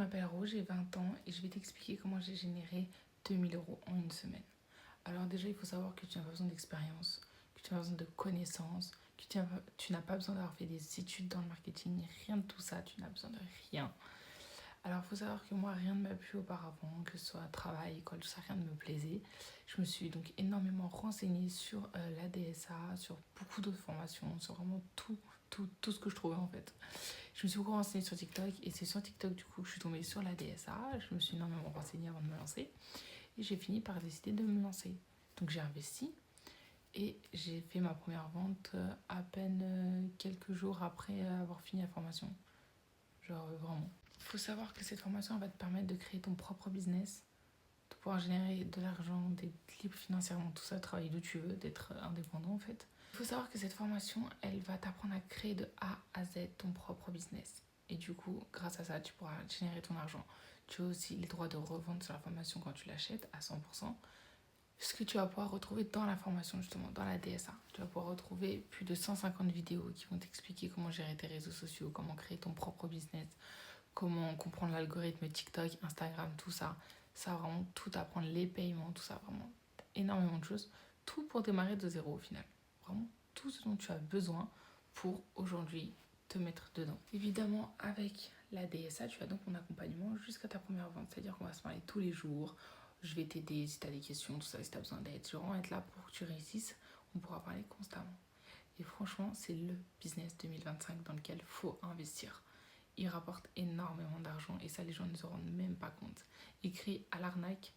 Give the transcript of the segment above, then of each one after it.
m'appelle Rose, j'ai 20 ans et je vais t'expliquer comment j'ai généré 2 000 € en une semaine. Alors déjà, il faut savoir que tu n'as pas besoin d'expérience, que tu n'as pas besoin de connaissances, que tu n'as pas besoin d'avoir fait des études dans le marketing, rien de tout ça, tu n'as besoin de rien. Alors il faut savoir que moi, rien ne m'a plu auparavant, que ce soit travail, école, tout ça, rien ne me plaisait. Je me suis donc énormément renseignée sur la DSA, sur beaucoup d'autres formations, sur vraiment tout ce que je trouvais en fait. Je me suis beaucoup renseignée sur TikTok et c'est sur TikTok du coup que je suis tombée sur la DSA. Je me suis énormément renseignée avant de me lancer et j'ai fini par décider de me lancer. Donc j'ai investi et j'ai fait ma première vente à peine quelques jours après avoir fini la formation. Genre vraiment. Il faut savoir que cette formation va te permettre de créer ton propre business, de pouvoir générer de l'argent, d'être libre financièrement, tout ça, travailler d'où tu veux, d'être indépendant en fait. Il faut savoir que cette formation, elle va t'apprendre à créer de A à Z ton propre business. Et du coup, grâce à ça, tu pourras générer ton argent. Tu as aussi les droits de revente sur la formation quand tu l'achètes à 100%. Ce que tu vas pouvoir retrouver dans la formation, justement, dans la DSA. Tu vas pouvoir retrouver plus de 150 vidéos qui vont t'expliquer comment gérer tes réseaux sociaux, comment créer ton propre business, comment comprendre l'algorithme TikTok, Instagram, tout ça. Ça va vraiment tout apprendre, les paiements, tout ça, vraiment énormément de choses. Tout pour démarrer de zéro au final. Vraiment tout ce dont tu as besoin pour aujourd'hui te mettre dedans. Évidemment, avec la DSA, tu as donc mon accompagnement jusqu'à ta première vente. C'est-à-dire qu'on va se parler tous les jours. Je vais t'aider si tu as des questions, tout ça, si tu as besoin d'aide. Je vais vraiment être là pour que tu réussisses. On pourra parler constamment. Et franchement, c'est le business 2025 dans lequel il faut investir. Il rapporte énormément d'argent et ça, les gens ne se rendent même pas compte. Ils crient à l'arnaque,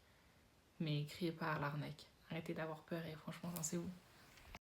mais ils crient pas à l'arnaque. Arrêtez d'avoir peur et franchement, lancez-vous.